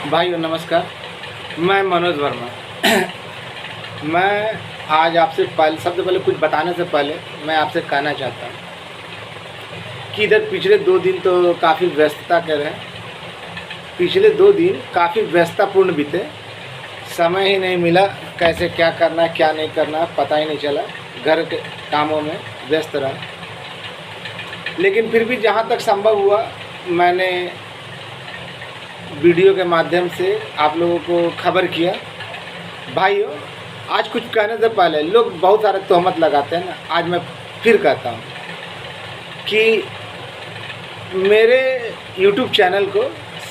भाइयों नमस्कार। मैं मनोज वर्मा। मैं आज आपसे सबसे पहले कुछ बताने से पहले मैं आपसे कहना चाहता हूँ कि इधर पिछले 2 दिन तो काफ़ी व्यस्तता के रहे। पिछले 2 दिन काफ़ी व्यस्ततापूर्ण बीते। समय ही नहीं मिला, कैसे क्या करना है क्या नहीं करना पता ही नहीं चला। घर के कामों में व्यस्त रहा, लेकिन फिर भी जहाँ तक संभव हुआ मैंने वीडियो के माध्यम से आप लोगों को खबर किया। भाइयों, आज कुछ कहने से पहले लोग बहुत सारे तोहमत लगाते हैं ना, आज मैं फिर कहता हूँ कि मेरे YouTube चैनल को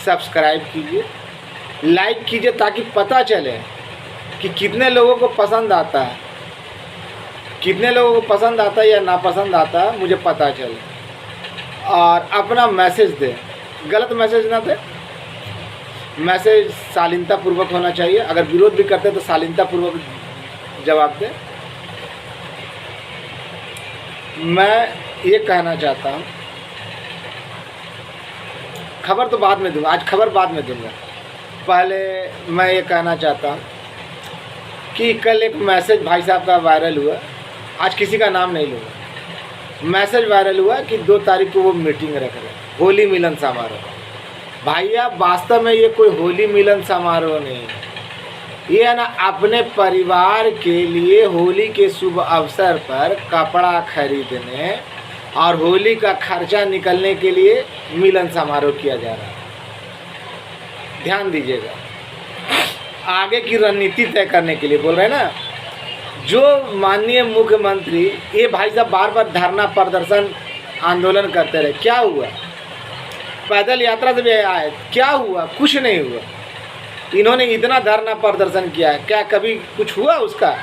सब्सक्राइब कीजिए, लाइक कीजिए, ताकि पता चले कि कितने लोगों को पसंद आता है, कितने लोगों को पसंद आता है या नापसंद आता है, मुझे पता चले। और अपना मैसेज दे, गलत मैसेज ना दे, मैसेज शालीनतापूर्वक होना चाहिए। अगर विरोध भी करते हैं तो शालीनतापूर्वक जवाब दे। मैं ये कहना चाहता हूँ, खबर तो बाद में दूंगा, आज खबर बाद में दूंगा। पहले मैं ये कहना चाहता हूँ कि कल एक मैसेज भाई साहब का वायरल हुआ, आज किसी का नाम नहीं लूँगा। मैसेज वायरल हुआ कि 2 तारीख को वो मीटिंग रख रहे, होली मिलन समारोह। भैया वास्तव में ये कोई होली मिलन समारोह नहीं है, ये है ना अपने परिवार के लिए होली के शुभ अवसर पर कपड़ा खरीदने और होली का खर्चा निकलने के लिए मिलन समारोह किया जा रहा है। ध्यान दीजिएगा, आगे की रणनीति तय करने के लिए बोल रहे हैं ना। जो माननीय मुख्यमंत्री, ये भाई साहब बार बार धरना प्रदर्शन आंदोलन करते रहे, क्या हुआ? पैदल यात्रा से भी आए, क्या हुआ? कुछ नहीं हुआ। इन्होंने इतना धरना प्रदर्शन किया है, क्या कभी कुछ हुआ उसका?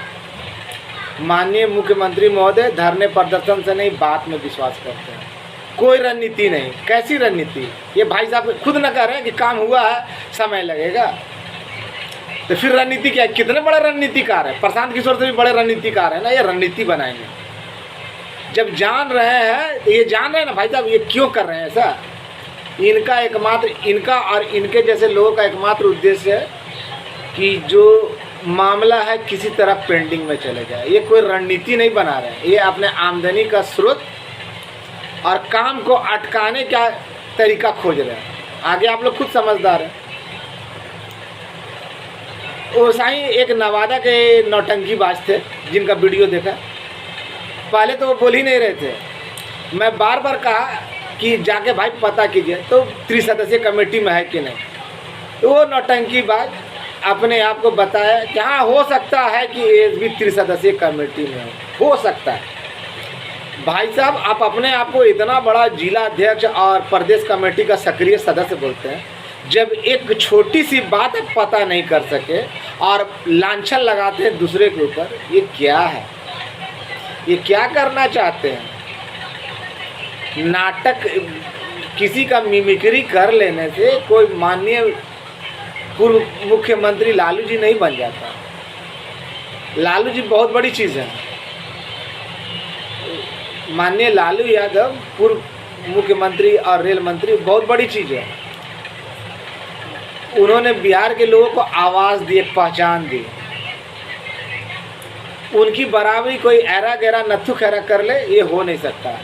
माननीय मुख्यमंत्री महोदय धरने प्रदर्शन से नहीं, बात में विश्वास करते हैं। कोई रणनीति नहीं। कैसी रणनीति? ये भाई साहब खुद न कह रहे हैं कि काम हुआ है, समय लगेगा, तो फिर रणनीति क्या है? कितने बड़े रणनीतिकार है, प्रशांत किशोर से भी बड़े रणनीतिकार है ना। ये रणनीति बनाएंगे जब जान रहे हैं, ये जान रहे हैं ना भाई साहब ये क्यों कर रहे हैं ऐसा। इनका एकमात्र, इनका और इनके जैसे लोगों का एकमात्र उद्देश्य है कि जो मामला है किसी तरह पेंडिंग में चले जाए। ये कोई रणनीति नहीं बना रहे हैं, ये अपने आमदनी का स्रोत और काम को अटकाने का तरीका खोज रहे हैं। आगे आप लोग खुद समझदार हैं। वैसा ही एक नवादा के नौटंकीबाज थे जिनका वीडियो देखा, पहले तो वो बोल ही नहीं रहे थे। मैं बार बार कहा कि जाके भाई पता कीजिए तो त्रिसदस्यीय कमेटी में है कि नहीं। तो वो नौटंकीबाज अपने आप को बताया कि हाँ हो सकता है कि एएसबी त्रिसदस्यीय कमेटी में हो सकता है। भाई साहब, आप अपने आप को इतना बड़ा जिला अध्यक्ष और प्रदेश कमेटी का सक्रिय सदस्य बोलते हैं, जब एक छोटी सी बात आप पता नहीं कर सके और लांछन लगाते हैं दूसरे के ऊपर। ये क्या है? ये क्या करना चाहते हैं? नाटक, किसी का मिमिक्री कर लेने से कोई माननीय पूर्व मुख्यमंत्री लालू जी नहीं बन जाता। लालू जी बहुत बड़ी चीज़ है। माननीय लालू यादव पूर्व मुख्यमंत्री और रेल मंत्री बहुत बड़ी चीज़ है। उन्होंने बिहार के लोगों को आवाज़ दी, एक पहचान दी। उनकी बराबरी कोई ऐरा गैरा नत्थु खैरा कर ले, ये हो नहीं सकता।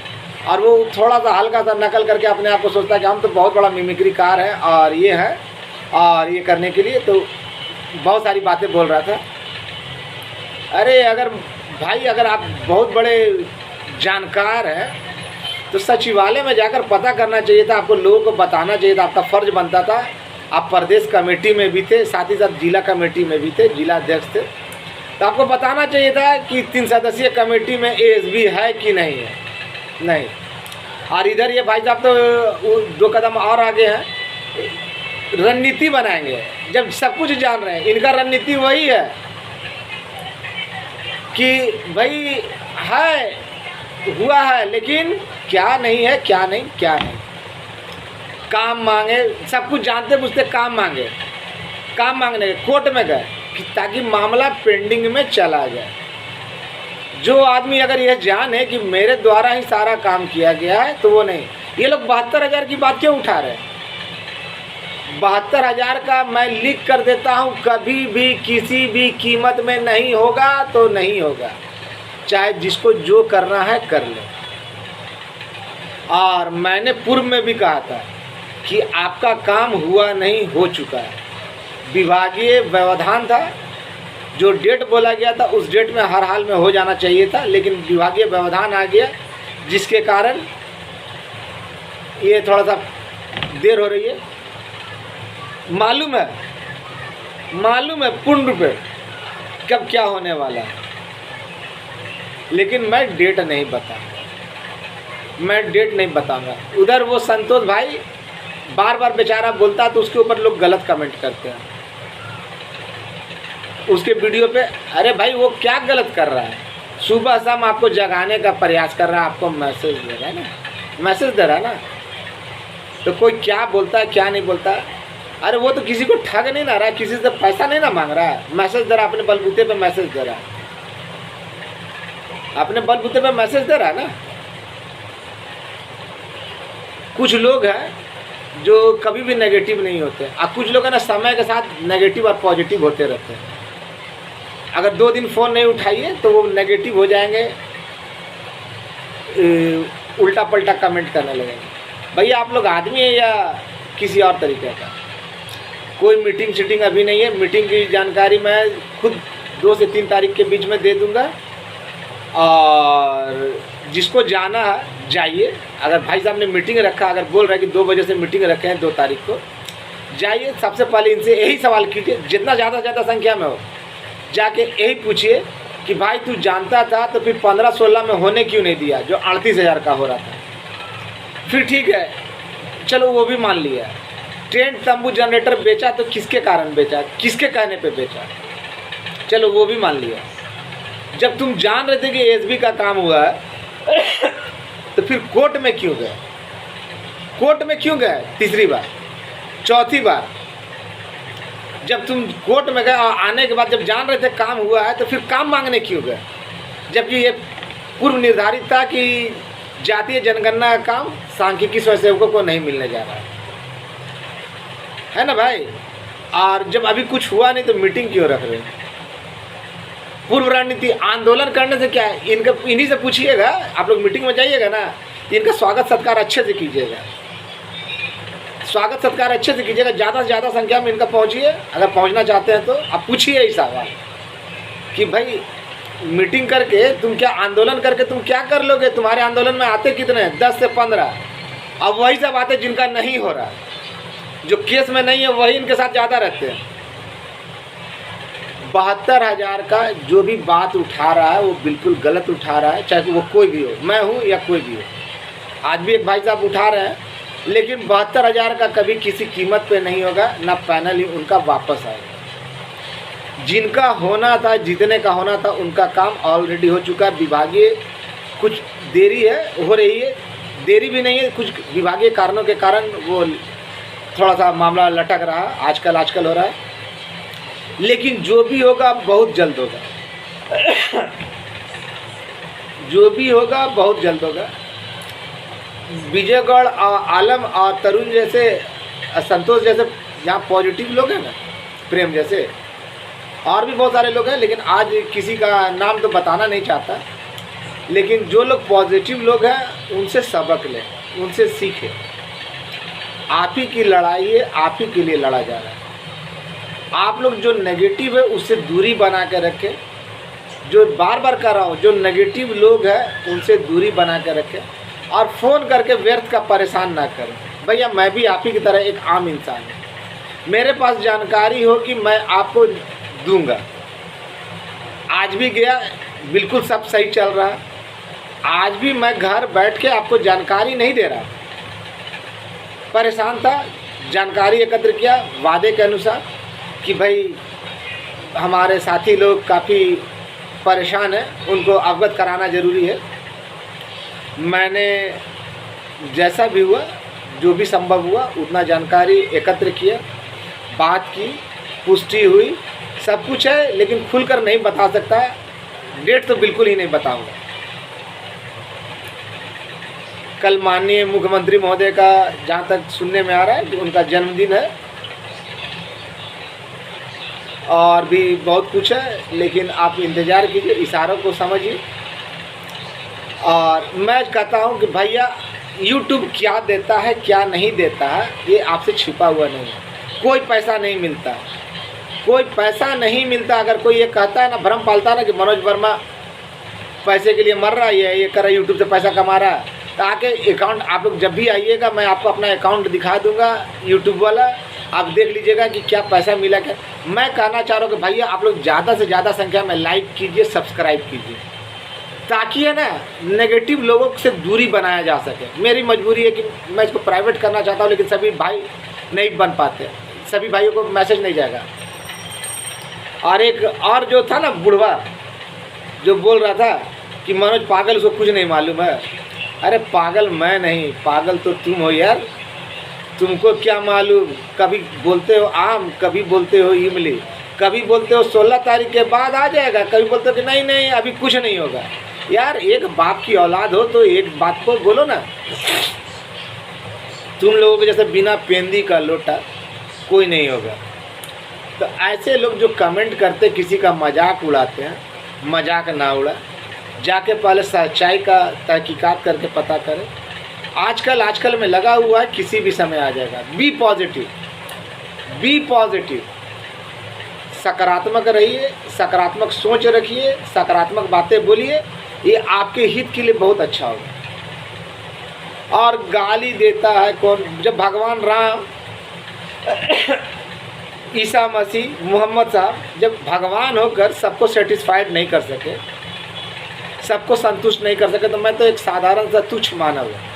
और वो थोड़ा सा हल्का सा नकल करके अपने आप को सोचता है कि हम तो बहुत बड़ा मिमिक्रीकार है और ये है, और ये करने के लिए तो बहुत सारी बातें बोल रहा था। अरे अगर भाई, अगर आप बहुत बड़े जानकार हैं तो सचिवालय में जाकर पता करना चाहिए था, आपको लोगों को बताना चाहिए था, आपका फ़र्ज बनता था। आप प्रदेश कमेटी में भी थे, साथ ही साथ जिला कमेटी में भी थे, जिला अध्यक्ष थे, तो आपको बताना चाहिए था कि 3 सदस्यीय कमेटी में एएसबी है कि नहीं है। नहीं। और इधर ये भाई साहब तो 2 कदम और आगे हैं, रणनीति बनाएंगे जब सब कुछ जान रहे हैं। इनका रणनीति वही है कि भाई है, हुआ है, लेकिन क्या नहीं है, क्या नहीं, क्या नहीं। काम मांगे, सब कुछ जानते बुझते काम मांगे, काम मांगने गए, कोर्ट में गए ताकि मामला पेंडिंग में चला जाए। जो आदमी अगर यह जाने कि मेरे द्वारा ही सारा काम किया गया है तो वो नहीं। ये लोग 72,000 की बात क्यों उठा रहे हैं? 72,000 का मैं लिख कर देता हूँ, कभी भी किसी भी कीमत में नहीं होगा तो नहीं होगा, चाहे जिसको जो करना है कर ले। और मैंने पूर्व में भी कहा था कि आपका काम हुआ नहीं, हो चुका है। विभागीय व्यवधान था, जो डेट बोला गया था उस डेट में हर हाल में हो जाना चाहिए था, लेकिन विभागीय व्यवधान आ गया, जिसके कारण ये थोड़ा सा देर हो रही है। मालूम है पूर्ण रूप में कब क्या होने वाला है, लेकिन मैं डेट नहीं बताऊंगा। उधर वो संतोष भाई बार बार बेचारा बोलता है तो उसके ऊपर लोग गलत कमेंट करते हैं उसके वीडियो पे। अरे भाई वो क्या गलत कर रहा है? सुबह शाम आपको जगाने का प्रयास कर रहा है, आपको मैसेज दे रहा है ना, तो कोई क्या बोलता है क्या नहीं बोलता। अरे वो तो किसी को ठग नहीं ना रहा है, किसी से पैसा नहीं ना मांग रहा है, मैसेज दे रहा है, अपने बलबूते पे मैसेज दे रहा है, ना। कुछ लोग हैं जो कभी भी नेगेटिव नहीं होते, और कुछ लोग है ना समय के साथ नेगेटिव और पॉजिटिव होते रहते हैं। अगर 2 दिन फ़ोन नहीं उठाइए तो वो नेगेटिव हो जाएंगे, उल्टा पल्टा कमेंट करने लगेंगे। भैया आप लोग आदमी है या किसी और तरीके का? कोई मीटिंग शीटिंग अभी नहीं है, मीटिंग की जानकारी मैं खुद 2 से 3 तारीख के बीच में दे दूंगा, और जिसको जाना है जाइए। अगर भाई साहब ने मीटिंग रखा, अगर बोल रहे हैं कि 2 बजे से मीटिंग रखे हैं 2 तारीख को, जाइए। सबसे पहले इनसे यही सवाल कीजिए, जितना ज़्यादा से ज़्यादा संख्या में हो, जाके यही पूछिए कि भाई तू जानता था तो फिर 15-16 में होने क्यों नहीं दिया, जो 38,000 का हो रहा था। फिर ठीक है, चलो वो भी मान लिया। टेंट तंबू जनरेटर बेचा तो किसके कारण बेचा, किसके कहने पे बेचा, चलो वो भी मान लिया। जब तुम जान रहे थे कि एसबी का काम हुआ है तो फिर कोर्ट में क्यों गए? तीसरी बार, चौथी बार जब तुम कोर्ट में गए और आने के बाद जब जान रहे थे काम हुआ है तो फिर काम मांगने क्यों गए? जबकि ये पूर्व निर्धारित था कि जातीय जनगणना का काम सांख्यिकी स्वयंसेवकों को नहीं मिलने जा रहा है ना भाई। और जब अभी कुछ हुआ नहीं तो मीटिंग क्यों रख रहे हैं? पूर्व रणनीति आंदोलन करने से क्या है? इन्हीं से पूछिएगा, आप लोग मीटिंग में जाइएगा ना, इनका स्वागत सत्कार अच्छे से कीजिएगा, ज़्यादा से ज़्यादा संख्या में इनका पहुँचिए। अगर पहुँचना चाहते हैं तो आप पूछिए ही सवाल कि भाई मीटिंग करके तुम क्या, आंदोलन करके तुम क्या कर लोगे? तुम्हारे आंदोलन में आते कितने हैं? 10 से 15। अब वही सब आते जिनका नहीं हो रहा, जो केस में नहीं है वही इनके साथ ज़्यादा रहते हैं। 72,000 का जो भी बात उठा रहा है वो बिल्कुल गलत उठा रहा है, चाहे वो कोई भी हो, मैं हूँ या कोई भी हो। आज भी एक भाई साहब उठा रहे हैं, लेकिन 72,000 का कभी किसी कीमत पे नहीं होगा, ना पैनल ही उनका वापस आएगा। जिनका होना था, जितने का होना था, उनका काम ऑलरेडी हो चुका है। विभागीय कुछ देरी है, हो रही है, देरी भी नहीं है, कुछ विभागीय कारणों के कारण वो थोड़ा सा मामला लटक रहा है, आजकल हो रहा है, लेकिन जो भी होगा बहुत जल्द होगा। विजयगढ़, आलम और तरुण जैसे, संतोष जैसे यहाँ पॉजिटिव लोग हैं ना, प्रेम जैसे, और भी बहुत सारे लोग हैं, लेकिन आज किसी का नाम तो बताना नहीं चाहता। लेकिन जो लोग पॉजिटिव लोग हैं उनसे सबक लें, उनसे सीखें। आप ही की लड़ाई है, आप ही के लिए लड़ा जा रहा है। आप लोग जो नेगेटिव है उससे दूरी बना के रखें। जो बार बार कर रहा हूँ, जो नेगेटिव लोग हैं उनसे दूरी बना के रखें, और फ़ोन करके व्यर्थ का परेशान ना करें। भैया मैं भी आप ही की तरह एक आम इंसान हूँ, मेरे पास जानकारी हो कि मैं आपको दूंगा। आज भी गया, बिल्कुल सब सही चल रहा है। आज भी मैं घर बैठ के आपको जानकारी नहीं दे रहा, परेशान था, जानकारी एकत्र किया वादे के अनुसार कि भाई हमारे साथी लोग काफ़ी परेशान हैं, उनको अवगत कराना ज़रूरी है। मैंने जैसा भी हुआ, जो भी संभव हुआ, उतना जानकारी एकत्र किया, बात की, पुष्टि हुई, सब कुछ है, लेकिन खुलकर नहीं बता सकता, डेट तो बिल्कुल ही नहीं बताऊंगा। कल माननीय मुख्यमंत्री महोदय का जहाँ तक सुनने में आ रहा है कि उनका जन्मदिन है, और भी बहुत कुछ है, लेकिन आप इंतज़ार कीजिए, इशारों को समझिए। और मैं कहता हूँ कि भैया यूट्यूब क्या देता है क्या नहीं देता है ये आपसे छिपा हुआ नहीं है। कोई पैसा नहीं मिलता, कोई पैसा नहीं मिलता। अगर कोई ये कहता है ना, भ्रम पालता है ना कि मनोज वर्मा पैसे के लिए मर रहा है, ये कर रहा है, यूट्यूब से पैसा कमा रहा है, तो आके अकाउंट आप लोग जब भी आइएगा मैं आपको अपना अकाउंट दिखा दूंगा यूट्यूब वाला, आप देख लीजिएगा कि क्या पैसा मिला क्या। मैं कहना चाह रहा हूँ कि भैया आप लोग ज़्यादा से ज़्यादा संख्या में लाइक कीजिए, सब्सक्राइब कीजिए, ताकि है ना नेगेटिव लोगों से दूरी बनाया जा सके। मेरी मजबूरी है कि मैं इसको प्राइवेट करना चाहता हूँ, लेकिन सभी भाई नहीं बन पाते, सभी भाइयों को मैसेज नहीं जाएगा। और एक और जो था ना बुढ़वा जो बोल रहा था कि मनोज पागल, उसको कुछ नहीं मालूम है। अरे पागल मैं नहीं, पागल तो तुम हो यार, तुमको क्या मालूम। कभी बोलते हो आम, कभी बोलते हो इमली, कभी बोलते हो 16 तारीख के बाद आ जाएगा, कभी बोलते हो कि नहीं नहीं अभी कुछ नहीं होगा। यार एक बाप की औलाद हो तो एक बात को बोलो ना। तुम लोगों के जैसे बिना पेंदी का लोटा कोई नहीं होगा। तो ऐसे लोग जो कमेंट करते, किसी का मजाक उड़ाते हैं, मजाक ना उड़ा, जाके पहले सच्चाई का तहकीकात करके पता करें। आजकल में लगा हुआ है, किसी भी समय आ जाएगा। बी पॉजिटिव, बी पॉजिटिव, सकारात्मक रहिए, सकारात्मक सोच रखिए, सकारात्मक बातें बोलिए, ये आपके हित के लिए बहुत अच्छा होगा। और गाली देता है कौन? जब भगवान राम ईसा मसीह मोहम्मद साहब जब भगवान होकर सबको सेटिस्फाइड नहीं कर सके, सबको संतुष्ट नहीं कर सके, तो मैं तो एक साधारण सा तुच्छ मानव हूँ।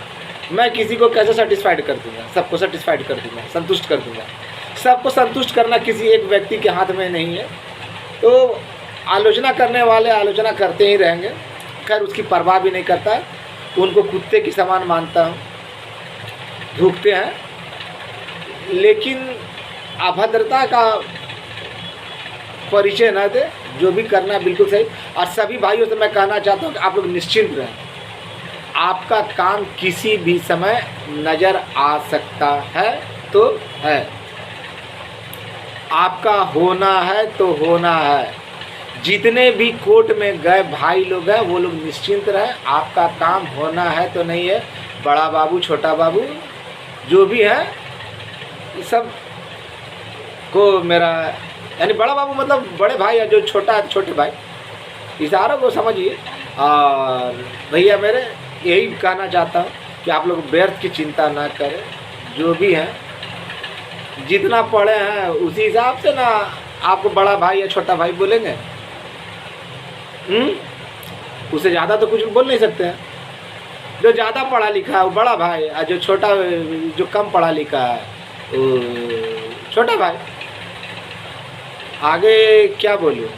मैं किसी को कैसे सेटिस्फाइड कर दूँगा? सबको सेटिस्फाइड कर दूँगा, संतुष्ट कर दूँगा। सबको संतुष्ट करना किसी एक व्यक्ति के हाथ में नहीं है। तो आलोचना करने वाले आलोचना करते ही रहेंगे, खैर उसकी परवाह भी नहीं करता, उनको कुत्ते की समान मानता हूँ, भूखते हैं। लेकिन अभद्रता का परिचय न दे, जो भी करना बिल्कुल सही। और सभी भाइयों से मैं कहना चाहता हूँ कि आप लोग निश्चिंत रहें, आपका काम किसी भी समय नज़र आ सकता है तो है, आपका होना है तो होना है। जितने भी कोर्ट में गए भाई लोग हैं वो लोग निश्चिंत रहें, आपका काम होना है तो नहीं है। बड़ा बाबू छोटा बाबू जो भी है सब को मेरा, यानी बड़ा बाबू मतलब बड़े भाई है, जो छोटा है छोटे भाई, इशारों को समझिए। और भैया मेरे यही कहना चाहता हूँ कि आप लोग व्यर्थ की चिंता ना करें, जो भी है जितना पढ़े हैं उसी हिसाब से ना आपको बड़ा भाई या छोटा भाई बोलेंगे। उससे ज़्यादा तो कुछ बोल नहीं सकते हैं। जो ज़्यादा पढ़ा लिखा है वो बड़ा भाई, और जो छोटा जो कम पढ़ा लिखा है वो छोटा भाई। आगे क्या बोलूँ,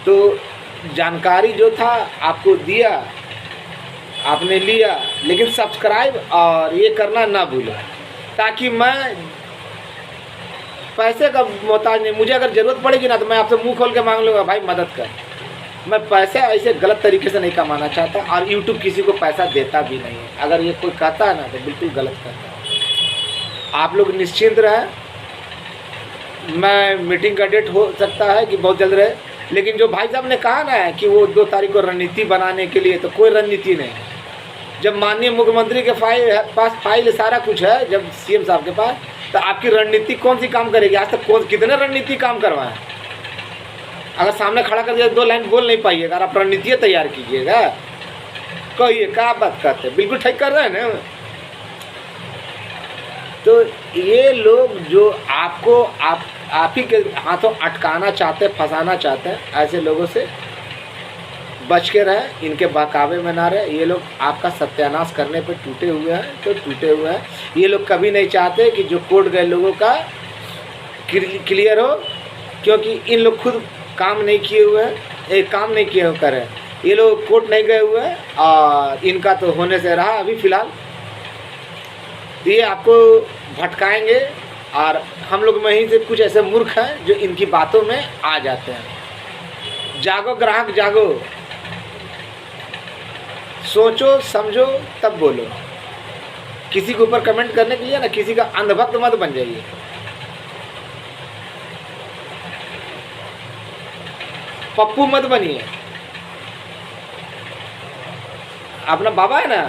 तो जानकारी जो था आपको दिया, आपने लिया, लेकिन सब्सक्राइब और ये करना ना भूलें, ताकि मैं पैसे का मोहताज नहीं। मुझे अगर ज़रूरत पड़ेगी ना तो मैं आपसे मुंह खोल के मांग लूँगा, भाई मदद कर। मैं पैसा ऐसे गलत तरीके से नहीं कमाना चाहता, और यूट्यूब किसी को पैसा देता भी नहीं है। अगर ये कोई कहता है ना तो बिल्कुल गलत करता है। आप लोग निश्चिंत रहें, मैं मीटिंग का डेट हो सकता है कि बहुत जल्द रहे, लेकिन जो भाई साहब ने कहा ना कि वो 2 तारीख को रणनीति बनाने के लिए, तो कोई रणनीति नहीं है। जब माननीय मुख्यमंत्री के पास फाइल सारा कुछ है, जब सीएम साहब के पास, तो आपकी रणनीति कौन सी काम करेगी? आज तक कितने रणनीति काम करवाएं? अगर सामने खड़ा कर दिया 2 लाइन बोल नहीं पाइएगा, अगर आप रणनीति तैयार कीजिएगा, कहिए क्या बात करते हैं, बिल्कुल ठीक कर रहे हैं ना। तो ये लोग जो आपको आप ही के हाथों अटकाना चाहते, फंसाना चाहते हैं, ऐसे लोगों से बच के रहें, इनके बहकावे में ना रहे। ये लोग आपका सत्यानाश करने पे टूटे हुए हैं, तो टूटे हुए हैं। ये लोग कभी नहीं चाहते कि जो कोर्ट गए लोगों का क्लियर हो, क्योंकि इन लोग खुद काम नहीं किए हुए हैं, एक काम नहीं किए करें। ये लोग कोर्ट नहीं गए हुए हैं, और इनका तो होने से रहा अभी फ़िलहाल। ये आपको भटकाएंगे, और हम लोग में ही से कुछ ऐसे मूर्ख हैं जो इनकी बातों में आ जाते हैं। जागो ग्राहक जागो, सोचो समझो तब बोलो। किसी के ऊपर कमेंट करने के लिए ना किसी का अंधभक्त मत बन जाइए। पप्पू मत बनिए। अपना बाबा है ना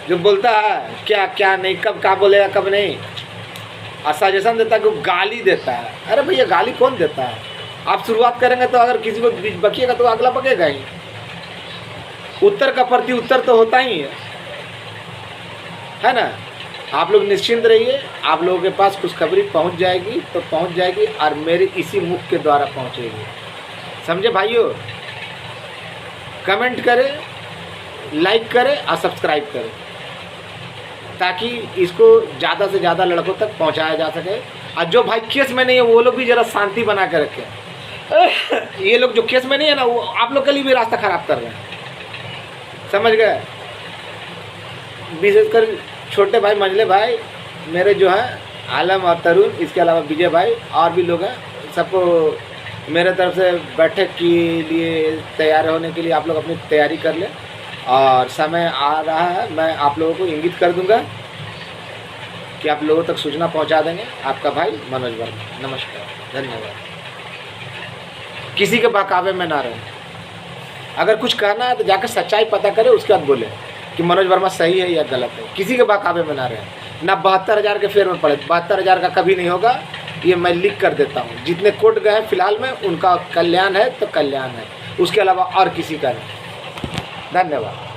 जो बोलता है क्या क्या नहीं, कब क्या बोलेगा कब नहीं, और सजेशन देता है कि गाली देता है। अरे भैया गाली कौन देता है? आप शुरुआत करेंगे तो अगर किसी को बकिएगा तो अगला बकेगा ही। उत्तर का प्रति उत्तर तो होता ही है ना। आप लोग निश्चिंत रहिए, आप लोगों के पास खुशखबरी पहुंच जाएगी तो पहुंच जाएगी, और मेरे इसी मुख के द्वारा पहुंचेगी। समझे भाइयों? कमेंट करें, लाइक करें और सब्सक्राइब करें, ताकि इसको ज़्यादा से ज़्यादा लड़कों तक पहुंचाया जा सके। और जो भाई केस में नहीं है वो लोग भी ज़रा शांति बना के रखें। ये लोग जो केस में नहीं है ना, वो आप लोग के लिए भी रास्ता ख़राब कर रहे हैं। समझ गए? विशेषकर छोटे भाई, मंझले भाई मेरे जो हैं, आलम और तरुण, इसके अलावा विजय भाई और भी लोग हैं, सबको मेरे तरफ से बैठक के लिए तैयार होने के लिए आप लोग अपनी तैयारी कर लें। और समय आ रहा है, मैं आप लोगों को इंगित कर दूंगा कि आप लोगों तक सूचना पहुंचा देंगे। आपका भाई मनोज वर्मा। नमस्कार, धन्यवाद। किसी के बहकावे में ना रहें। अगर कुछ कहना है तो जाकर सच्चाई पता करें, उसके बाद बोले कि मनोज वर्मा सही है या गलत है। किसी के बहकावे में ना रहें। ना 72,000 के फेर में पड़े। 72,000 का कभी नहीं होगा, ये मैं लिख कर देता हूँ। जितने कोर्ट गए हैं फिलहाल में, उनका कल्याण है तो कल्याण है, उसके अलावा और किसी का नहीं। धन्यवाद।